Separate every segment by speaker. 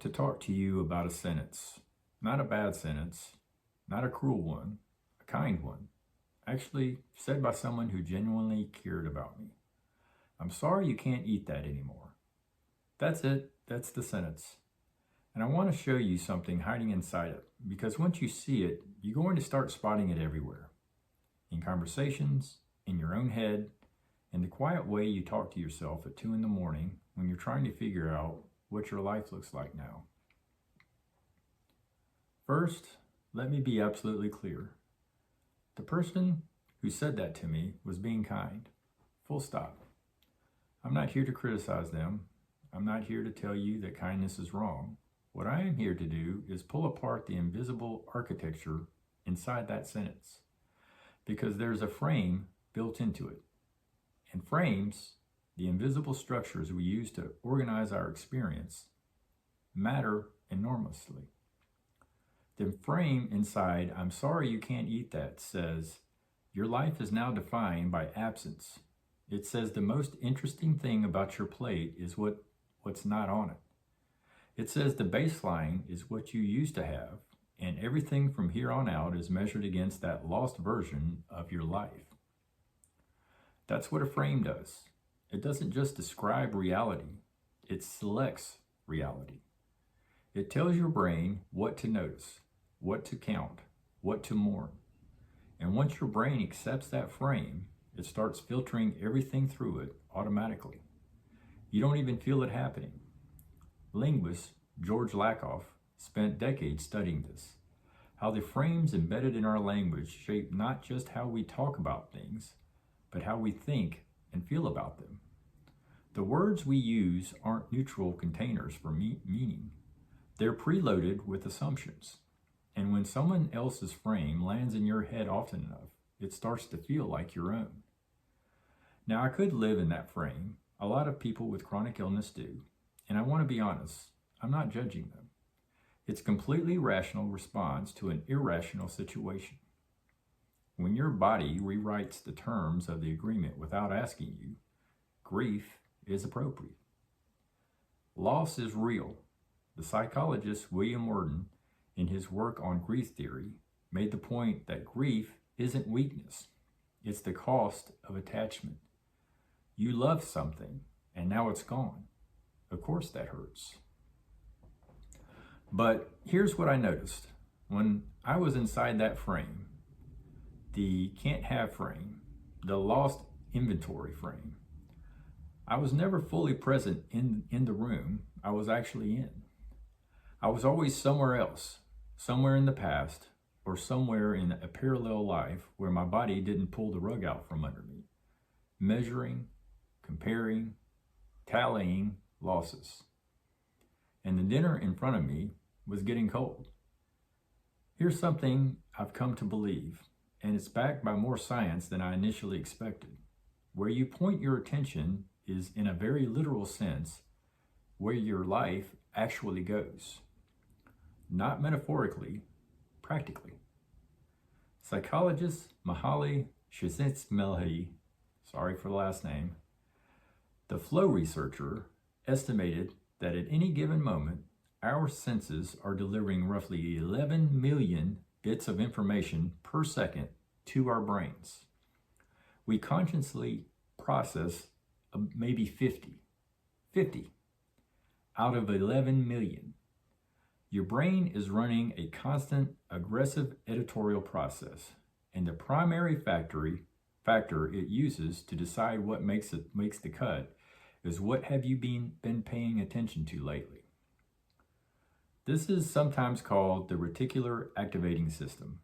Speaker 1: to talk to you about a sentence. Not a bad sentence, not a cruel one, a kind one. Actually, said by someone who genuinely cared about me. I'm sorry you can't eat that anymore. That's it, that's the sentence. And I want to show you something hiding inside it, because once you see it, you're going to start spotting it everywhere. In conversations, in your own head, in the quiet way you talk to yourself at 2 in the morning when you're trying to figure out what your life looks like now. First, let me be absolutely clear. The person who said that to me was being kind. Full stop. I'm not here to criticize them. I'm not here to tell you that kindness is wrong. What I am here to do is pull apart the invisible architecture inside that sentence, because there's a frame built into it. And frames, the invisible structures we use to organize our experience, matter enormously. The frame inside, I'm sorry you can't eat that, says, your life is now defined by absence. It says the most interesting thing about your plate is what's not on it. It says the baseline is what you used to have, and everything from here on out is measured against that lost version of your life. That's what a frame does. It doesn't just describe reality, it selects reality. It tells your brain what to notice, what to count, what to mourn. And once your brain accepts that frame, it starts filtering everything through it automatically. You don't even feel it happening. Linguist George Lakoff spent decades studying this, how the frames embedded in our language shape not just how we talk about things, but how we think and feel about them. The words we use aren't neutral containers for meaning. They're preloaded with assumptions. And when someone else's frame lands in your head often enough, it starts to feel like your own. Now, I could live in that frame. A lot of people with chronic illness do. And I want to be honest, I'm not judging them. It's a completely rational response to an irrational situation. When your body rewrites the terms of the agreement without asking you, grief is appropriate. Loss is real. The psychologist William Worden, in his work on grief theory, made the point that grief isn't weakness. It's the cost of attachment. You love something, and now it's gone. Of course that hurts. But here's what I noticed. When I was inside that frame, the can't have frame, the lost inventory frame, I was never fully present in the room I was actually in. I was always somewhere else, somewhere in the past, or somewhere in a parallel life where my body didn't pull the rug out from under me, measuring, comparing, tallying losses. And the dinner in front of me was getting cold. Here's something I've come to believe, and it's backed by more science than I initially expected. Where you point your attention is, in a very literal sense, where your life actually goes. Not metaphorically, practically. Psychologist Mihaly Csikszentmihalyi, sorry for the last name, the flow researcher, estimated that at any given moment, our senses are delivering roughly 11 million bits of information per second to our brains. We consciously process maybe 50 out of 11 million. Your brain is running a constant aggressive editorial process, and the primary factor it uses to decide what makes the cut is what have you been paying attention to lately. This is sometimes called the reticular activating system.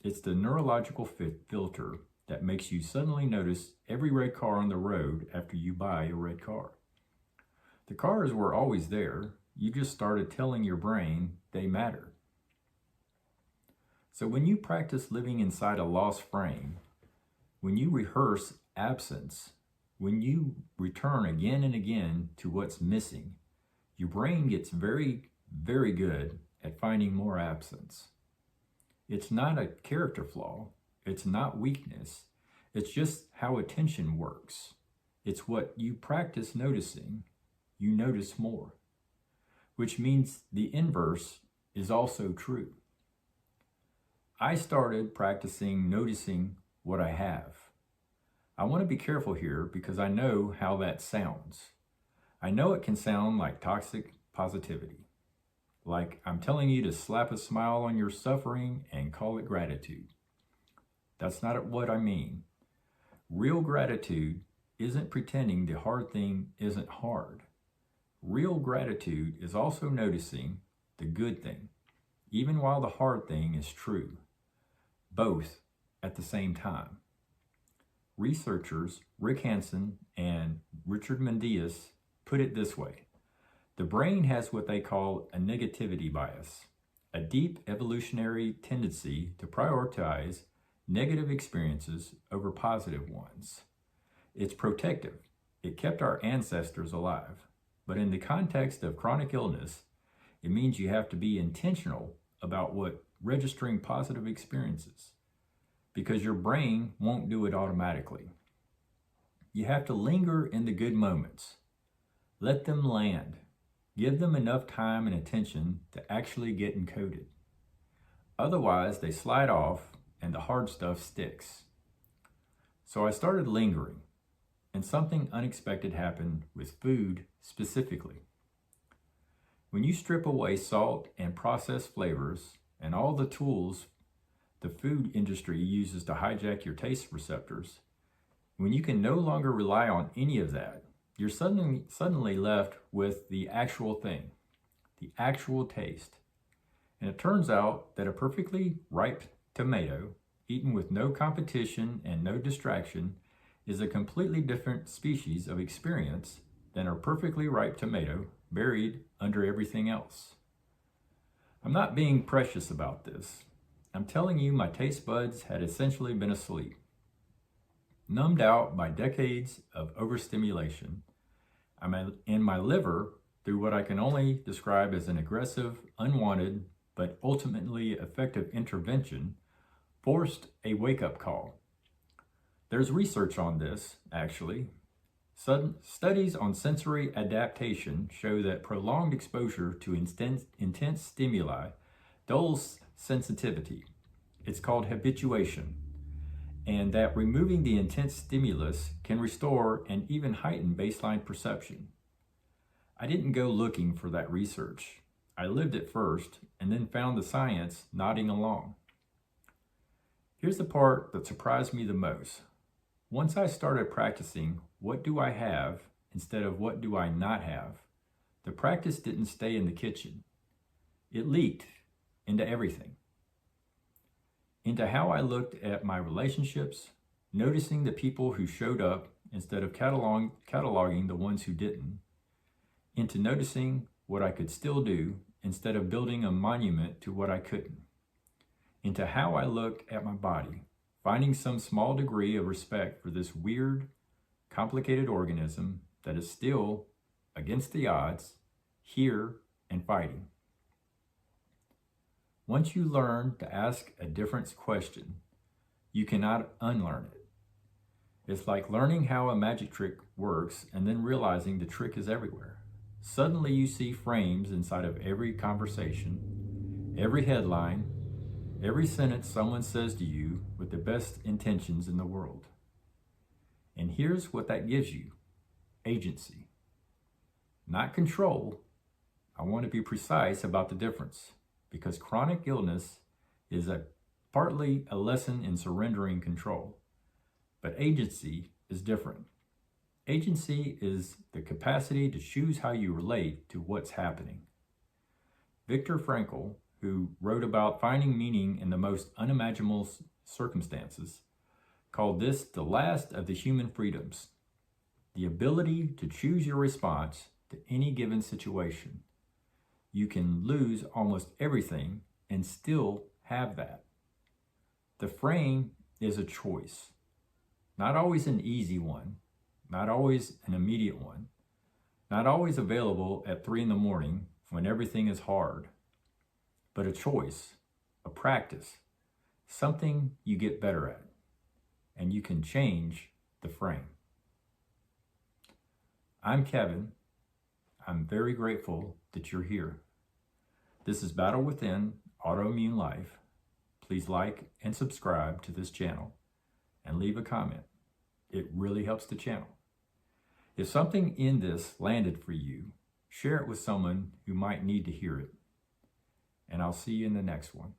Speaker 1: It's the neurological filter that makes you suddenly notice every red car on the road after you buy a red car. The cars were always there, you just started telling your brain they matter. So when you practice living inside a lost frame, when you rehearse absence, when you return again and again to what's missing, your brain gets very, very good at finding more absence. It's not a character flaw. It's not weakness. It's just how attention works. It's what you practice noticing, you notice more. which means the inverse is also true. I started practicing noticing what I have. I want to be careful here because I know how that sounds. I know it can sound like toxic positivity, like I'm telling you to slap a smile on your suffering and call it gratitude. That's not what I mean. Real gratitude isn't pretending the hard thing isn't hard. Real gratitude is also noticing the good thing, even while the hard thing is true, both at the same time. Researchers Rick Hansen and Richard Mendius put it this way: the brain has what they call a negativity bias, a deep evolutionary tendency to prioritize negative experiences over positive ones. It's protective. It kept our ancestors alive. But in the context of chronic illness, it means you have to be intentional about registering positive experiences, because your brain won't do it automatically. You have to linger in the good moments. Let them land. Give them enough time and attention to actually get encoded. Otherwise, they slide off and the hard stuff sticks. So I started lingering, and something unexpected happened with food specifically. When you strip away salt and processed flavors and all the tools the food industry uses to hijack your taste receptors, when you can no longer rely on any of that, you're suddenly left with the actual thing, the actual taste. And it turns out that a perfectly ripe tomato, eaten with no competition and no distraction, is a completely different species of experience than a perfectly ripe tomato buried under everything else. I'm not being precious about this. I'm telling you, my taste buds had essentially been asleep, numbed out by decades of overstimulation, and my liver, through what I can only describe as an aggressive, unwanted, but ultimately effective intervention, forced a wake-up call. There's research on this, actually. Studies on sensory adaptation show that prolonged exposure to intense stimuli dulls sensitivity. It's called habituation, and that removing the intense stimulus can restore and even heighten baseline perception. I didn't go looking for that research. I lived it first and then found the science nodding along. Here's the part that surprised me the most. Once I started practicing what do I have instead of what do I not have, the practice didn't stay in the kitchen. It leaked into everything. Into how I looked at my relationships, noticing the people who showed up instead of cataloging the ones who didn't, into noticing what I could still do instead of building a monument to what I couldn't, into how I look at my body, finding some small degree of respect for this weird, complicated organism that is still, against the odds, here and fighting. Once you learn to ask a difference question, you cannot unlearn it. It's like learning how a magic trick works and then realizing the trick is everywhere. Suddenly you see frames inside of every conversation, every headline, every sentence someone says to you with the best intentions in the world. And here's what that gives you: agency. Not control. I want to be precise about the difference, because chronic illness is partly a lesson in surrendering control. But agency is different. Agency is the capacity to choose how you relate to what's happening. Viktor Frankl, who wrote about finding meaning in the most unimaginable circumstances, called this the last of the human freedoms, the ability to choose your response to any given situation. You can lose almost everything and still have that. The frame is a choice, not always an easy one, not always an immediate one, not always available at 3 a.m. when everything is hard, but a choice, a practice, something you get better at, and you can change the frame. I'm Kevin. I'm very grateful that you're here. This is Battle Within Autoimmune Life. Please like and subscribe to this channel and leave a comment. It really helps the channel. If something in this landed for you, share it with someone who might need to hear it. And I'll see you in the next one.